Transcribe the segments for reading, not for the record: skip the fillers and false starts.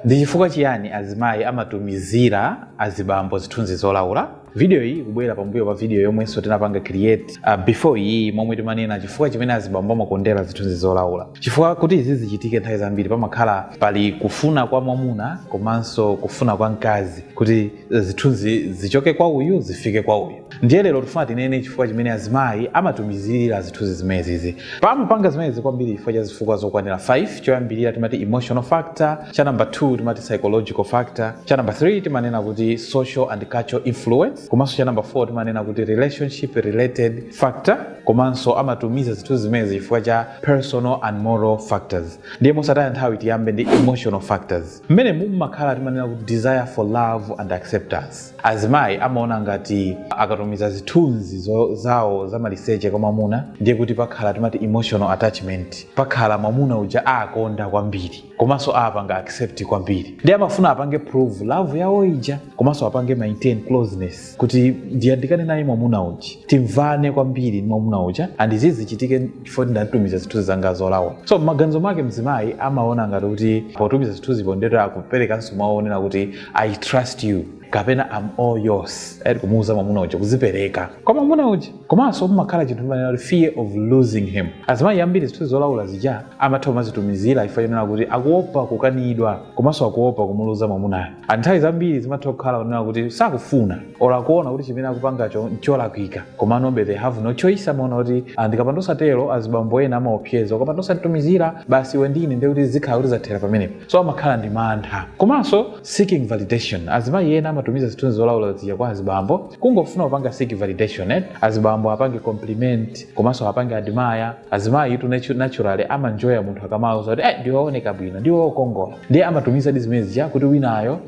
Ndi chifukwa chiyani azimayi amatumizira azibambo zithunzi zolaula? Video hii kubwera pambuyo pa video yomwenso tinapanga create before hii momwe timanena chifukwa chimene azibambo amakondera zithunzi zolaula. Chifukwa kuti izi zichitike nthawi zambiri pamakhala pali kufuna kwa mwamuna komanso kufuna kwa mkazi kuti zithunzi zichoke kwa uyu zifike kwa uyu. Ndiye lero tifuna tinene chifukwa chimene azimayi amatumizira zithunzi zimenezi. Pamapanga zimenezi kwambiri chifukwa cha zifukwa zokwanira 5. Choyambirira timati emotional factor, cha number 2 timati psychological factor, cha number 3 timanena kuti social and cultural influence, komanso cha number 4 timanena kuti relationship related factor, komanso amatumiza zithunzi zimenezi chifukwa cha personal and moral factors. Ndiye mosataya nthawi tiyambe ndi emotional factors. Mmene mumakhala timanena kuti desire for love and acceptance. Azimayi amaona ngati akatumiza zithunzi zawo za maliseche kwa mwamuna ndiye kuti pakhala timati emotional attachment, pakhala mwamuna uja akonda kwambiri komanso apanga accept kwambiri. Ndiye amafuna apange prove love yawo ija komanso apange maintain closeness kuti ndiyandikane naye mwamuna uja, timvane kwambiri ni mwamuna uja and izi zichitike chifukwa ndatumiza zithunzi zanga zolaula. So maganizo make mzimayi amaona ngati kuti potumiza zithunzi pondera akuperekanso maonera kuti I trust you kapena I'm all yours. Kumuuza mwamuna uja kuzipereka kwa mwamuna uja. Komanso mumakhala chinthu chimanena fear of losing him. Azimayi ambiri zithunzi zolaula zija amathawa mazitumizira ifanana kuti akuopa kukanidwa komanso akuopa kumuluza mwamunayo. Nthawi zambiri zimathawa kukhala kunena kuti sakufuna ora kuona kuti chimene akupangacho ncholakwika komanobe they have no choice. Amaona kuti ndikapandosatero azibambo ena amaopseza ukapandosatumizira basi iwe ndine ndiye kuti zikhala kuti zathera pamenepo. So amakhala ndi mantha. Komanso seeking validation. Azimayi ena amatumiza zithunzi zolaula zija kwa azibambo kungofuna kupanga seek validation. Azibambo apange compliment komanso apange admire. Azimayi itu naturally amanjoya munthu akamauza kuti ndiwaoneka bwino, ndiwokongola. Ndiye amatumiza dizimezi kuti winayo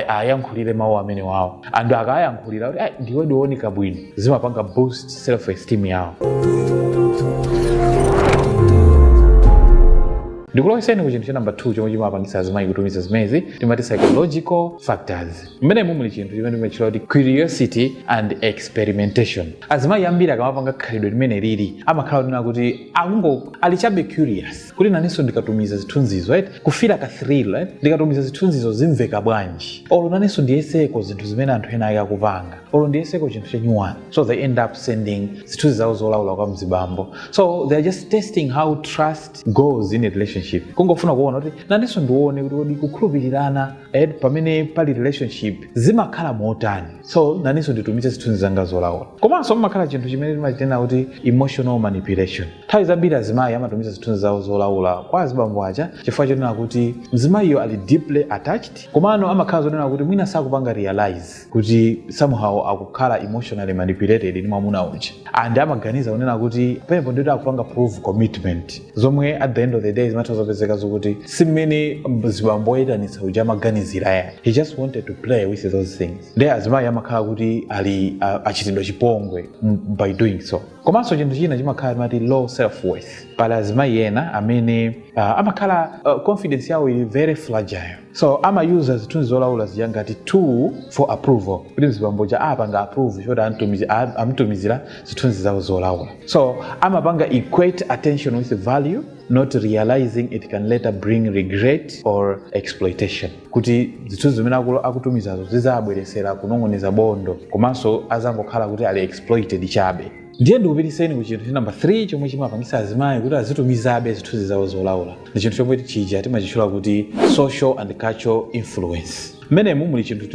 ayankhulire mawu amene wawo. Andu akayankhulira kuti ndiwe ndiwooneka bwino, zimapanga boost self esteem yawo. Ndikuloweseni ku chinthu cha number 2 chomwe chimapangisa azimayi kutumiza zimezi timati psychological factors. Mmene muli chinthu chimene timachitcha kuti curiosity and experimentation. Azimayi ambiri akamapanga khalidwe limene lili amakhala kunena kuti alichabe curious kuti naninso ndikatumiza zithunzizo kufira ka thrill ndikatumiza zithunzizo zimveka bwanji, olo naninso ndiyeseko zinthu zimene anthu ena akupanga, olo ndiyeseko chinthu chanyuwani. So they end up sending zithunzi zawo zolaula kwa mzibambo. So they are just testing how trust goes in a relationship. Kungofuna kuona kuti naninso ndione kuti kukhulupirirana pamene pali relationship zimakhala motani. So naninso nditumiza zithunzi zanga zolaula. Komanso mumakhala chinthu chimene timachitena kuti emotional manipulation. Nthawi zambiri azimayi amatumiza zithunzi zawo zolaula kwa azibambo aja chifukwa chonena kuti mzimayiyo ali deeply attached, komano amakhala zonena kuti mwina sakupanga realize kuti somehow akukhala emotionally manipulated ni mwamuna uja, and amaganiza kunena kuti penepo ndito akupanga prove commitment zomwe at the end of the day zimatozopezeka zokuti simene zibambo etanitsa uja amaganizira yaya. He just wanted to play with those things. Ndiye azimayi amakhala kuti ali achitidwa chipongwe by doing so. Komanso chinthu china chimakhala timati low self worth. Pala azimayi ena amene amakhala confidence yawo ili very fragile. So ama-use zithunzi zolaula zija ngati tool for approval. Kuti mzibambo ja apanga approve choti amutumizira zithunzi zawo zolaula. So amapanga equate attention with value, not realizing it can later bring regret or exploitation. Kuti zithunzi zimene akutumizazo zizabweresera kunong'oneza bondo komanso azangokhala kuti ali exploited chabe. Ndiye ndikupitiseni ku chinthu cha number 3 chomwe chimapangisa azimayi kuti azitumizabe zithunzi zawo zolaula. Ndi chinthu chomwe chija timachitchula kuti social and cultural influence. Mmene muli chinthu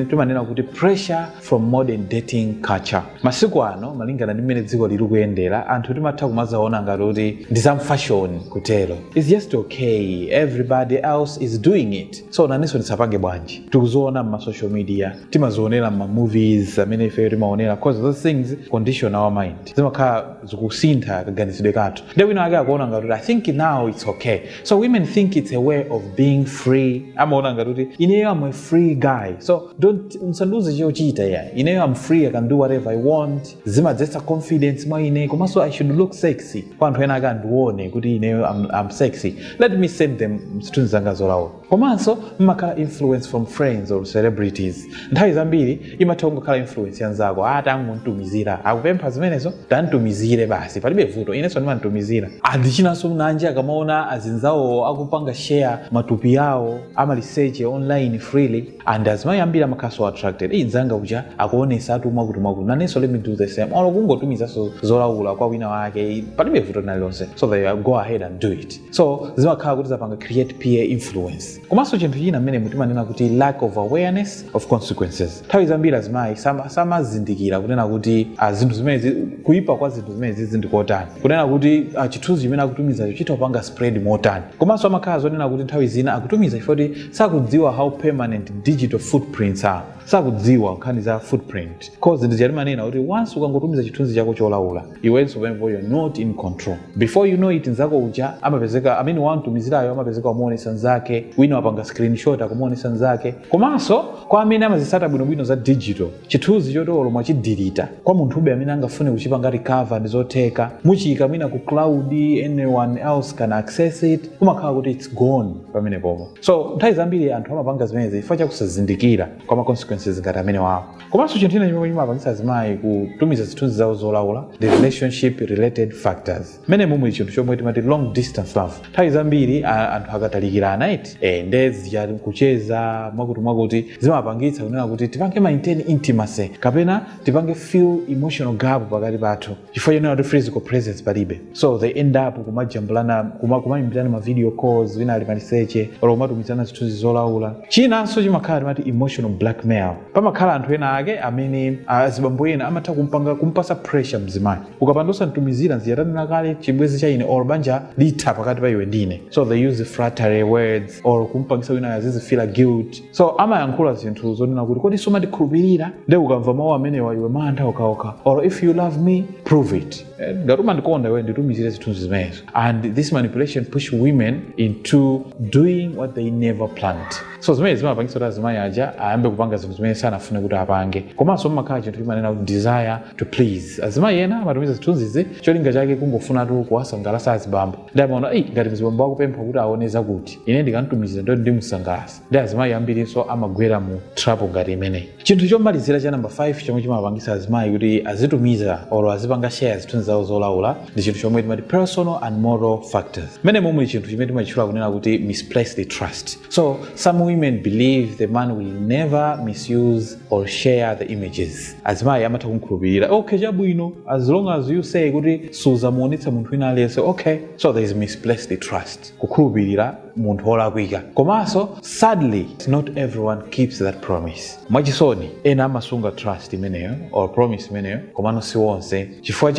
timanena kuti pressure from modern dating culture. Masiku ano malingana ndi mmene dziko lili kuyendera anthu timatha kumazaona ngati kuti ndi some fashion kutero. It's just okay, everybody else is doing it. So naninso ndisapange bwanji. Tikuzoona ma social media, timazionera ma movies amene ife timaonera, because those things condition our mind. Zimakhala zikusintha kaganizidwe kathu. Ndiye wina ake akuona ngati I think now it's okay. So women think it's a way of being free. Amaona ngati ineyo amwe free guy, so don't msanduze chochita ya ineyo I'm free, I can do whatever I want, zimadzetsa confidence mwa ine, komanso I should look sexy kwa anthu ena akandione kuti ineyo I'm sexy, let me send them zithunzi zanga Zolaula. Komanso mmakhala influence from friends or celebrities. Nthawi zambiri imatha kungokhala influence yanzako, tanguntumizira akupempha zimenezo tantumizire basi palibe vuto, inenso ndimantumizira. Andichinanso mnanje akamaona azinzawo akupanga share matupi yawo ama research online freely, and Azimayi ambiri amakhala so attracted, inzanga uja akuonesa atumwa kuti nanenso let me do the same, olo kungotumiza Zolaula kwa wina wake palibe vuto nalilonse, so they go ahead and do it. So zimakhala kuti zapanga create peer influence. Komanso chinthu china mmene mutimanena kuti lack of awareness of consequences. Nthawi zambiri Azimayi samazindikira kunena kuti zinthu zimene kuipa kwa zinthu zimene zindikotani, kunena kuti chithunzi chimene akutumizacho chitopanga spread motani. Komanso amakhala zonena kuti nthawi zina akutumiza chifukwa sakudziwa how permanent digital footprints are, sakudziwa nkhani za footprint, cause ndi chatimanena kuti once ukangotumiza chithunzi chako Zolaula iwenso pamene you're not in control, before you know it nzako uja amapezeka wantumizirayo amapezeka umuonesa nzake, wina wapanga screenshot akumuonesa nzake. Komanso kwa amene amazisata bwinobwino za digital, chithunzi chotolo mwachidelete kwa munthu ube amene angafune kuchipanga recover ndi zotheka, muchiyika mwina ku cloud, anyone else can access it, kumakhala kuti it's gone pamene pomo. So nthawi zambiri anthu amapanga zimenezi chifukwa chakusazindikira kwa consequences ngati amene wawo. Komanso chinthu china chimene chimapangitsa Azimayi kutumiza zithunzi zawo Zolaula, the relationship related factors. Mene mumwe chinthu chomwe timati long distance love. Nthawi zambiri anthu akatalikirana ndezi ya kucheza mwakuti zimapangitsa kunena kuti tipange maintain intimacy kapena tipange feel emotional gap pakati pathu chifukwa yonena kuti physical presence palibe, so they end up kumajambulana kumayimbirana ma video calls, wina ali maliseche olo kumatumizana zithunzi Zolaula. Chinanso chimakhala timati emotional blackmail. Pamakhala anthu ena ake amene azibambo ena amatha kumpasa pressure Mzimayi, ukapandosa ntumizira nziyatanena kale chibwezi cha ine or banja litha pakati pa iwe ndine, so they use flattery words or kumpangisa wina azizi feel guilt, so amayankhula zinthu zonena kuti kodi sumatikhulupirira nde ukamva mawu amene iwe mantha okaoka, or if you love me prove it, ngatuma ndikonda iwe nditumizire zithunzi zimenezo. And this manipulation push women into doing what they never planned. So zimene zimapangisa kuti Azimayi aja ayambe kupanga zinthu zimene sanafune kuti apange. Komanso mmakhala chinthu chimanena kuti desire to please. Azimayi ena amatumiza zithunzizi cholinga chake kungofuna tu kuwasangalatsa azibambo, ndi amaona ngati mzibambo akupempha kuti aoneza kuti ine ndikantumizira ndo ndimusangalatsa, ndi Azimayi ambirinso amagwera mu trouble ngati imeneyi. Chinthu chomalizira cha number 5 chomwe chimapangisa Azimayi kuti azitumiza or azipanga share zithunzi zawo Zolaula ndi chinthu chomwe timati personal and moral factors. Mene momwe chinthu chimene timachitchula kunena kuti misplaced trust. So some women believe the man will never misuse or share the images. Azimayi amatha kumkhulupirira, okay chabwino, as long as you say kuti suzamuonetsa munthu wina aliyense, okay, so there is misplaced trust, kukhulupirira munthu olakwika. Komanso sadly not everyone keeps that promise. Mwachisoni ena amasunga trust imeneyo or promise imeneyo, komano siwonse, chifukwa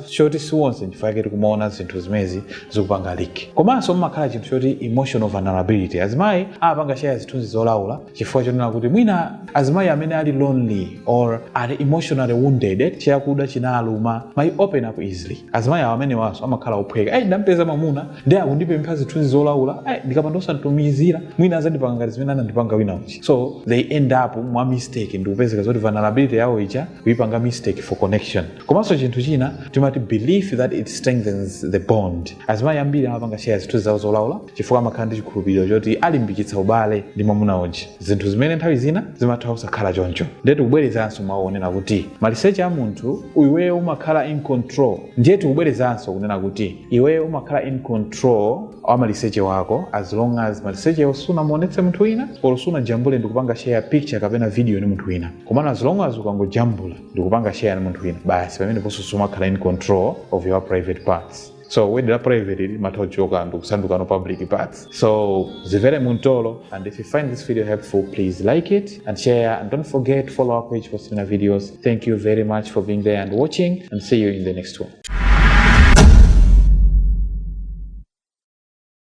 choti siwonse chifukwa chake tikumaona zinthu zimezi zikupanga leak. Komanso mmakhala chinthu choti emotional vulnerability. Azimayi apanga share zithunzi Zolaula chifukwa chonena kuti mwina Azimayi amene ali lonely or ali emotionally wounded, chiyakuda chinaluma, may open up easily. Azimayi amene waso amakhala ophweka, ndampeza mamuna ndi akundipempha zithunzi Zolaula, ndikapandosa ntumizira mwina azandipanga ngati zimene anandipanga wina uchi. So they end up mwa mistake, ndikupezeka zoti vulnerability yawo ija kuipanga mistake for connection. Komanso chinthu china timati belief that it strengthens the bond. Azimayi ambiri amapanga share zithunzi zawo Zolaula chifukwa amakhala ndi chikhulupiriro choti alimbikitsa ubale ndi mwamuna uchi. Zinthu zimene nthawi zina zimatha kusakhala choncho. Ndetu kubwerezanso maonena kuti maliseche a munthu iweyo umakhala in control, ndiyetu kubwerezanso kunena kuti iweyo umakhala in control wa maliseche wako as long as maliseche usunamuonetse munthu wina or usunajambule ndikupanga share picture kapena video ni munthu wina. Komana as long as ukangojambula ndikupanga share ni munthu wina, basi pamene poso sumakhala in control of your private parts. So when that private matojoka and kusanduka no public parts. So zivere muntolo, and if you find this video helpful, please like it and share, and don't forget follow our page for similar videos. Thank you very much for being there and watching, and see you in the next one.